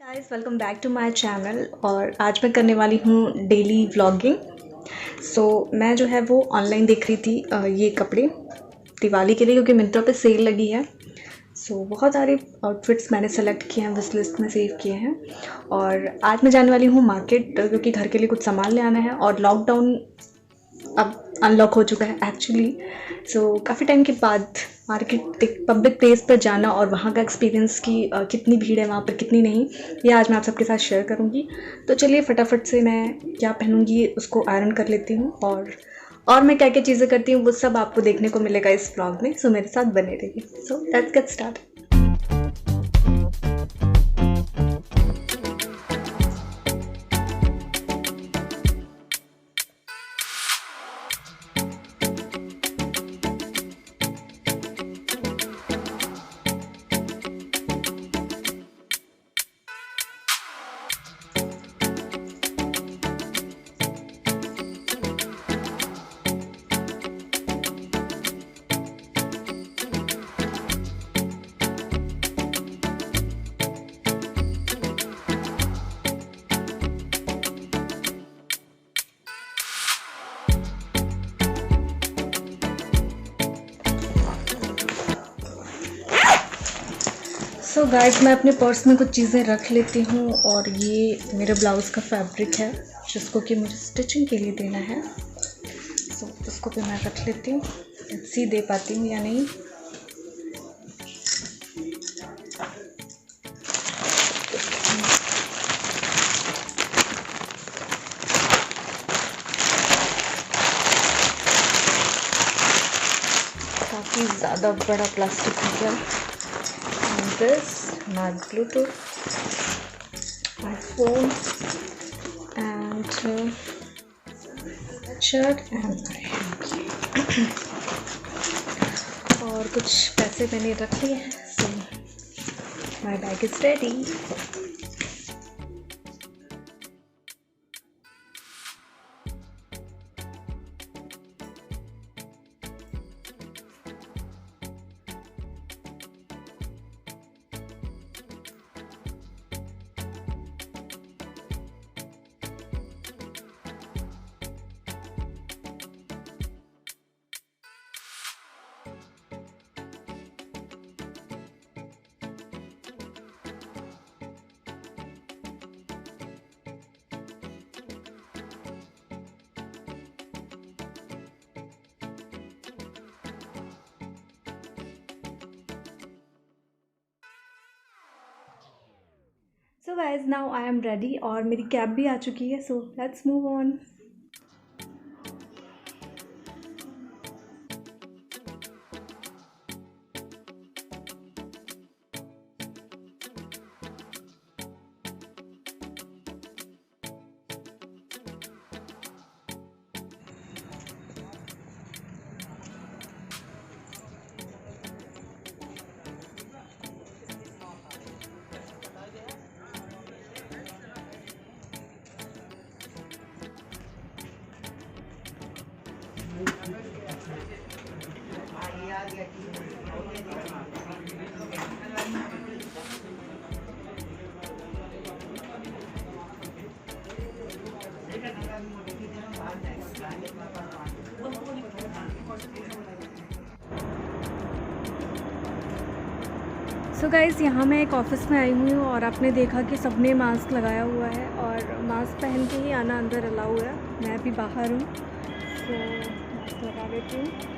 Guys welcome back to my channel. और आज मैं करने वाली हूँ डेली व्लॉगिंग। मैं जो है वो ऑनलाइन देख रही थी ये कपड़े दिवाली के लिए, क्योंकि मिंत्रा पे सेल लगी है। बहुत सारे आउटफिट्स मैंने सेलेक्ट किए हैं, विश लिस्ट में सेव किए हैं। और आज मैं जाने वाली हूँ मार्केट, क्योंकि घर के लिए कुछ सामान ले आना है। और लॉकडाउन अब अनलॉक हो चुका है एक्चुअली। काफ़ी टाइम के बाद मार्केट एक पब्लिक प्लेस पर जाना और वहाँ का एक्सपीरियंस कि कितनी भीड़ है वहाँ पर, कितनी नहीं, ये आज मैं आप सबके साथ शेयर करूँगी। तो चलिए फटाफट से मैं क्या पहनूँगी उसको आयरन कर लेती हूँ, और मैं क्या क्या चीज़ें करती हूँ वो सब आपको देखने को मिलेगा इस व्लॉग में। मेरे साथ बने रहिए। Let's get start. गाइस मैं अपने पर्स में कुछ चीज़ें रख लेती हूँ। और ये मेरे ब्लाउज़ का फैब्रिक है जिसको कि मुझे स्टिचिंग के लिए देना है। उसको भी मैं रख लेती हूँ, सी दे पाती हूँ या नहीं। काफ़ी ज़्यादा बड़ा प्लास्टिक हो गया। This, my Bluetooth, my phone, and shirt and my hanky. और कुछ पैसे मैंने रख लिए हैं। My bag is ready. Guys, now I am ready और मेरी कैब भी आ चुकी है। Let's move on. गाइज़ यहाँ मैं एक ऑफ़िस में आई हुई हूँ और आपने देखा कि सबने मास्क लगाया हुआ है और मास्क पहन के ही आना अंदर अलाउ है। मैं भी बाहर हूँ, मास्क लगा लेती हूँ।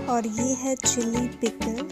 और ये है chilli pickle.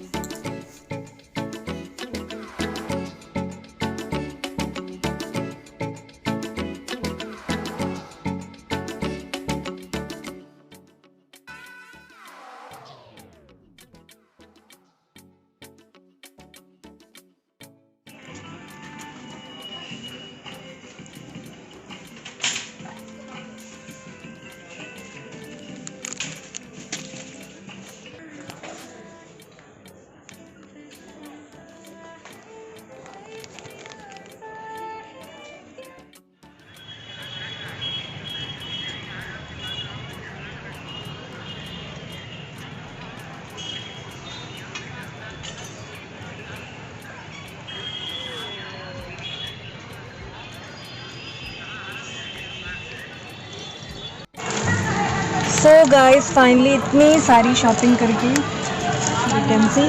So guys finally इतनी सारी शॉपिंग करके यू कैन सी,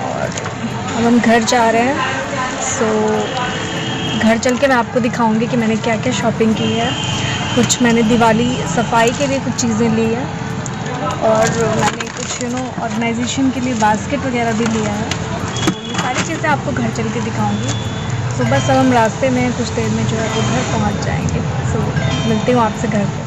और अब हम घर जा रहे हैं। सो घर चल के मैं आपको दिखाऊंगी कि मैंने क्या क्या शॉपिंग की है। कुछ मैंने दिवाली सफाई के लिए कुछ चीज़ें ली है, और मैंने कुछ ऑर्गेनाइजेशन के लिए बास्केट वगैरह भी लिया है। तो ये सारी चीज़ें आपको घर चल के दिखाऊंगी। सो बस अब हम रास्ते में कुछ देर में जो है वो घर पहुँच जाएंगे। सो मिलती हूँ आपसे घर पर।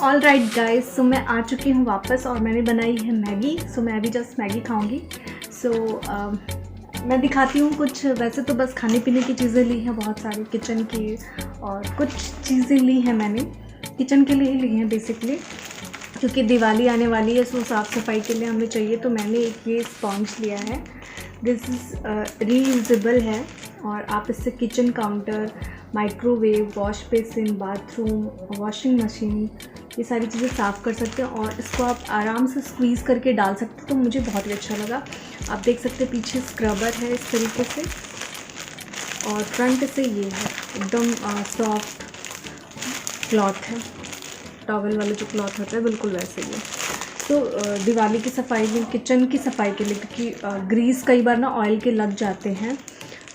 ऑल राइट गाइज, सो मैं आ चुकी हूँ वापस और मैंने बनाई है मैगी। सो मैं अभी जस्ट मैगी खाऊंगी। सो मैं दिखाती हूँ कुछ। वैसे तो बस खाने पीने की चीज़ें ली हैं बहुत सारी किचन की, और कुछ चीज़ें ली हैं मैंने किचन के लिए ही ली हैं बेसिकली, क्योंकि दिवाली आने वाली है। सो साफ़ सफाई के लिए हमें चाहिए। तो मैंने एक ये स्पॉन्ज लिया है। दिस इज़ रीयूजेबल है, और आप इससे kitchen counter, microwave, wash basin, bathroom, washing machine, ये सारी चीज़ें साफ़ कर सकते हैं। और इसको आप आराम से स्क्वीज़ करके डाल सकते हैं। तो मुझे बहुत ही अच्छा लगा। आप देख सकते हैं पीछे स्क्रबर है इस तरीके से, और फ्रंट से ये है एकदम सॉफ्ट क्लॉथ है। टॉवल वाला जो क्लॉथ होता है बिल्कुल वैसे ही है। तो दिवाली की सफाई में, किचन की सफाई के लिए, क्योंकि ग्रीस कई बार ना ऑयल के लग जाते हैं,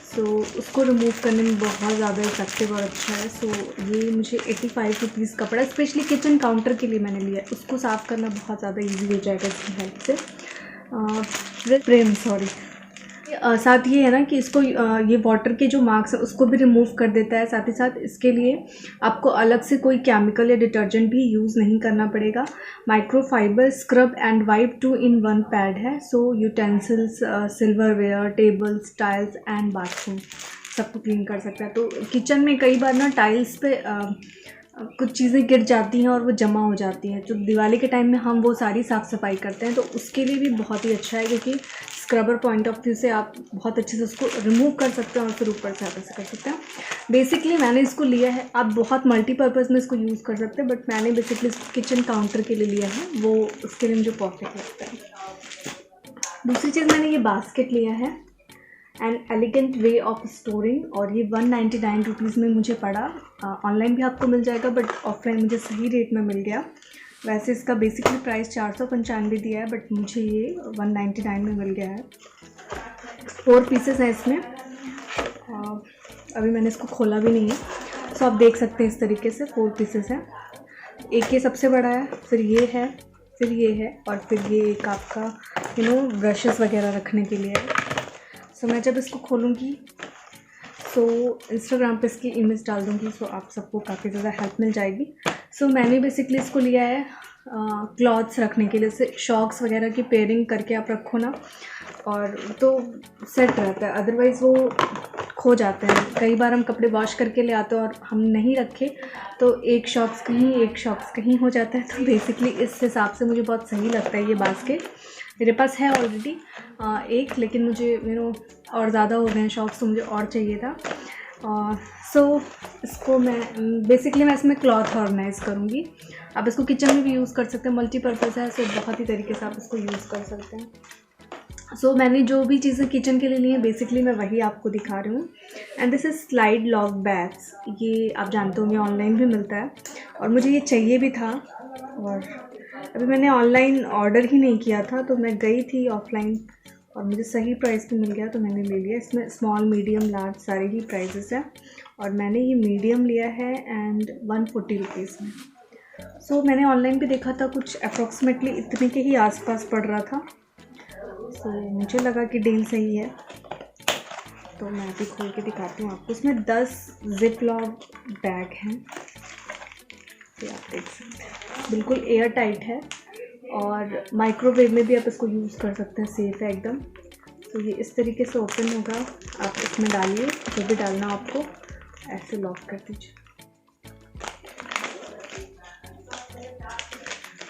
सो उसको रिमूव करने में बहुत ज़्यादा इफेक्टिव और अच्छा है। सो ये मुझे 85 रुपीज़ का पड़ा। स्पेशली किचन काउंटर के लिए मैंने लिया है। उसको साफ़ करना बहुत ज़्यादा इजी हो जाएगा इसकी हेल्प से। प्रेम सॉरी। साथ ये है ना कि इसको ये वाटर के जो मार्क्स है उसको भी रिमूव कर देता है। साथ ही साथ इसके लिए आपको अलग से कोई केमिकल या डिटर्जेंट भी यूज़ नहीं करना पड़ेगा। Microfibre scrub and wipe 2-in-1 pad है। So utensils, silverware, tables, tiles and bathroom सबको क्लीन कर सकता है। तो किचन में कई बार ना टाइल्स पे कुछ चीज़ें गिर जाती हैं और वो जमा हो जाती हैं। तो दिवाली के टाइम में हम वो सारी साफ़ सफाई करते हैं, तो उसके लिए भी बहुत ही अच्छा है, क्योंकि स्क्रबर पॉइंट ऑफ व्यू से आप बहुत अच्छे से उसको रिमूव कर सकते हैं और फिर ऊपर से ऐसे कर सकते हैं। बेसिकली मैंने इसको लिया है। आप बहुत मल्टीपर्पज़ में इसको यूज़ कर सकते हैं, बट मैंने बेसिकली इसको किचन काउंटर के लिए लिया है। वो उसके लिए मुझे परफेक्ट लगता है। दूसरी चीज़ मैंने ये बास्केट लिया है, an elegant way of storing, और ये 199 रुपीज़ में मुझे पड़ा। ऑनलाइन भी आपको मिल जाएगा, बट ऑफलाइन मुझे सही रेट में मिल गया। वैसे इसका बेसिकली प्राइस 495 दिया है, बट मुझे ये 199 में मिल गया है। 4 पीसेस हैं इसमें। अभी मैंने इसको खोला भी नहीं है। सो आप देख सकते हैं इस तरीके से 4 पीसेस हैं। एक ये सबसे बड़ा है, फिर ये है, फिर ये है, और फिर ये एक आपका ब्रशेस वगैरह रखने के लिए है। सो मैं जब इसको खोलूँगी सो इंस्टाग्राम पे इसकी इमेज डाल दूँगी। सो आप सबको काफ़ी ज़्यादा हेल्प मिल जाएगी। सो मैंने बेसिकली इसको लिया है क्लॉथ्स रखने के लिए। से शॉक्स वगैरह की पेयरिंग करके आप रखो ना, और तो सेट रहता है। अदरवाइज़ वो खो जाते हैं। कई बार हम कपड़े वॉश करके ले आते हैं और हम नहीं रखे तो एक शॉक्स कहीं हो जाता है। तो बेसिकली इस हिसाब से मुझे बहुत सही लगता है ये बास्केट। मेरे पास है ऑलरेडी एक, लेकिन मुझे और ज़्यादा हो गए हैं शॉक्स, तो मुझे और चाहिए था। सो इसको मैं बेसिकली मैं इसमें क्लॉथ ऑर्गेनाइज़ करूँगी। आप इसको किचन में भी यूज़ कर सकते हैं, मल्टीपर्पज़ है, सो बहुत ही तरीके से आप इसको यूज़ कर सकते हैं। सो मैंने जो भी चीज़ें किचन के लिए ली हैं बेसिकली मैं वही आपको दिखा रही हूँ। And this is slide lock bags. ये आप जानते होंगे ऑनलाइन भी मिलता है और मुझे ये चाहिए भी था। और अभी मैंने ऑनलाइन ऑर्डर ही नहीं किया था, तो मैं गई थी ऑफलाइन और मुझे सही प्राइस पे मिल गया तो मैंने ले लिया। इसमें स्मॉल, मीडियम, लार्ज सारे ही प्राइजेस हैं और मैंने ये मीडियम लिया है एंड 140 रुपीज़ में। सो मैंने ऑनलाइन पे देखा था कुछ अप्रॉक्सीमेटली इतने के ही आसपास पड़ रहा था। सो मुझे लगा कि डील सही है, तो मैं अभी खोल के दिखाती हूँ आपको। इसमें 10 जिप लॉक बैग हैं, ये आप देख सकते हैं, बिल्कुल एयर टाइट है और माइक्रोवेव में भी आप इसको यूज़ कर सकते हैं, सेफ़ है एकदम। तो ये इस तरीके से ओपन होगा, आप इसमें डालिए जो भी डालना आपको, ऐसे लॉक कर दीजिए।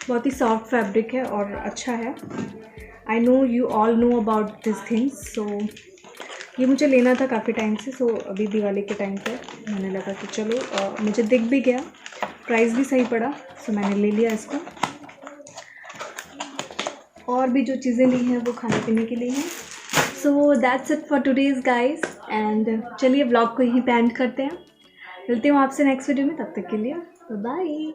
बहुत ही सॉफ्ट फैब्रिक है और अच्छा है। I know you all know about this things. So ये मुझे लेना था काफ़ी टाइम से। सो अभी दिवाली के टाइम पे मैंने लगा कि चलो, मुझे दिख भी गया, प्राइस भी सही पड़ा, सो मैंने ले लिया इसको। और भी जो चीज़ें ली हैं वो खाने पीने के लिए हैं। So that's it for today's guys. And चलिए ब्लॉग को यहीं पे एंड करते हैं। मिलती हूँ आपसे नेक्स्ट वीडियो में, तब तक के लिए बाय।